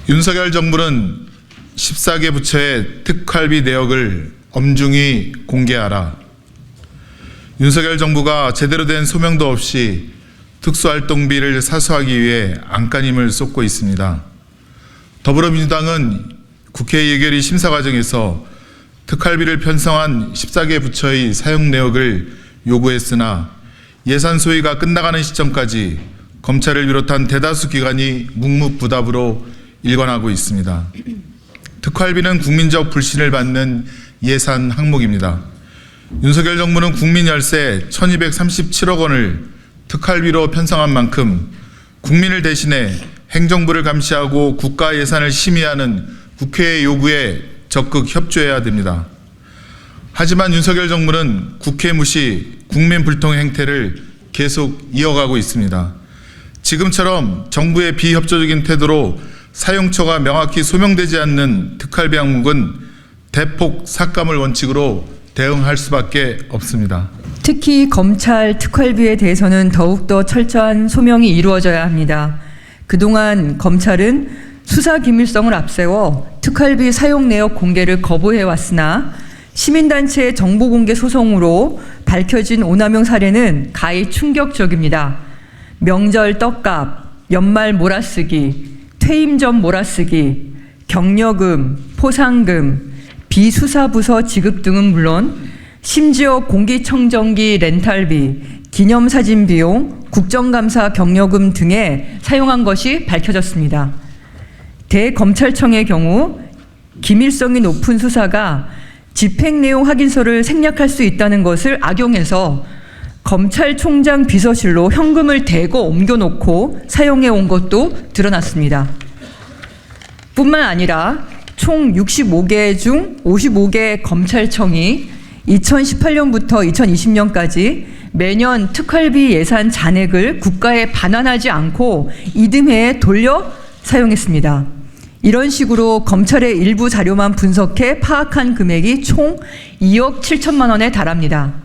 윤석열 정부는 14개 부처의 특활비 내역을 엄중히 공개하라. 윤석열 정부가 제대로 된 소명도 없이 특수활동비를 사수하기 위해 안간힘을 쏟고 있습니다. 더불어민주당은 국회 예결위 심사 과정에서 특활비를 편성한 14개 부처의 사용 내역을 요구했으나 예산 소위가 끝나가는 시점까지 검찰을 비롯한 대다수 기관이 묵묵부답으로 일관하고 있습니다. 특활비는 국민적 불신을 받는 예산 항목입니다. 윤석열 정부는 국민 열세 1237억 원을 특활비로 편성한 만큼 국민을 대신해 행정부를 감시하고 국가 예산을 심의하는 국회의 요구에 적극 협조해야 됩니다. 하지만 윤석열 정부는 국회 무시, 국민 불통의 행태를 계속 이어가고 있습니다. 지금처럼 정부의 비협조적인 태도로 사용처가 명확히 소명되지 않는 특활비 항목은 대폭 삭감을 원칙으로 대응할 수밖에 없습니다. 특히 검찰 특활비에 대해서는 더욱더 철저한 소명이 이루어져야 합니다. 그동안 검찰은 수사기밀성을 앞세워 특활비 사용 내역 공개를 거부해왔으나 시민단체의 정보공개 소송으로 밝혀진 오남용 사례는 가히 충격적입니다. 명절 떡값, 연말 몰아쓰기, 퇴임 전 몰아쓰기, 경력금, 포상금, 비수사부서 지급 등은 물론 심지어 공기청정기 렌탈비, 기념사진 비용, 국정감사 경력금 등에 사용한 것이 밝혀졌습니다. 대검찰청의 경우 기밀성이 높은 수사가 집행 내용 확인서를 생략할 수 있다는 것을 악용해서 검찰총장 비서실로 현금을 대거 옮겨놓고 사용해 온 것도 드러났습니다. 뿐만 아니라 총 65개 중 55개 검찰청이 2018년부터 2020년까지 매년 특활비 예산 잔액을 국가에 반환하지 않고 이듬해에 돌려 사용했습니다. 이런 식으로 검찰의 일부 자료만 분석해 파악한 금액이 총 2억 7천만 원에 달합니다.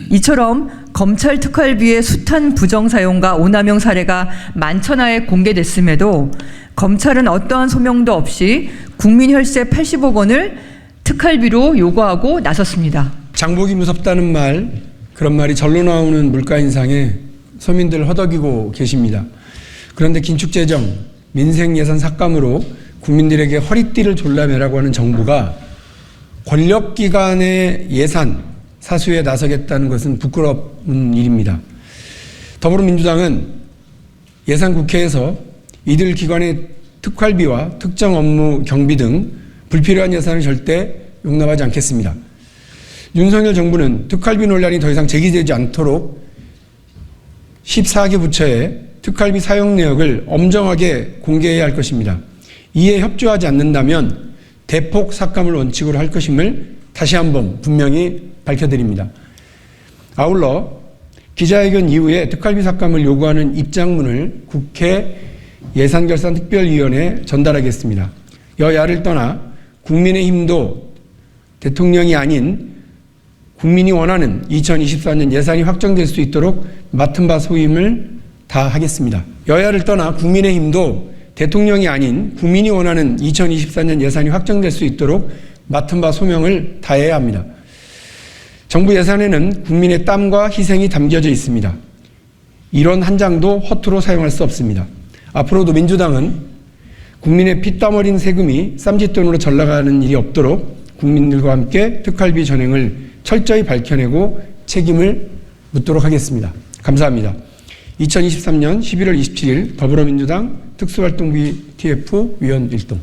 이처럼 검찰 특활비의 숱한 부정사용과 오남용 사례가 만천하에 공개됐음에도 검찰은 어떠한 소명도 없이 국민 혈세 80억 원을 특활비로 요구하고 나섰습니다. 장복이 무섭다는 말, 그런 말이 절로 나오는 물가 인상에 서민들 허덕이고 계십니다. 그런데 긴축재정, 민생예산 삭감으로 국민들에게 허리띠를 졸라매라고 하는 정부가 권력기관의 예산 사수에 나서겠다는 것은 부끄러운 일입니다. 더불어민주당은 예산국회에서 이들 기관의 특활비와 특정 업무 경비 등 불필요한 예산을 절대 용납하지 않겠습니다. 윤석열 정부는 특활비 논란이 더 이상 제기되지 않도록 14개 부처의 특활비 사용 내역을 엄정하게 공개해야 할 것입니다. 이에 협조하지 않는다면 대폭 삭감을 원칙으로 할 것임을 다시 한번 분명히 밝혀드립니다. 아울러 기자회견 이후에 특활비 삭감을 요구하는 입장문을 국회 예산결산특별위원회에 전달하겠습니다. 여야를 떠나 국민의힘도 대통령이 아닌 국민이 원하는 2024년 예산이 확정될 수 있도록 맡은 바 소임을 다하겠습니다. 여야를 떠나 국민의힘도 대통령이 아닌 국민이 원하는 2024년 예산이 확정될 수 있도록 맡은 바 소명을 다해야 합니다. 정부 예산에는 국민의 땀과 희생이 담겨져 있습니다. 이런 한 장도 허투루 사용할 수 없습니다. 앞으로도 민주당은 국민의 피땀 어린 세금이 쌈짓돈으로 전락하는 일이 없도록 국민들과 함께 특활비 전횡을 철저히 밝혀내고 책임을 묻도록 하겠습니다. 감사합니다. 2023년 11월 27일 더불어민주당 특수활동비 TF 위원 일동.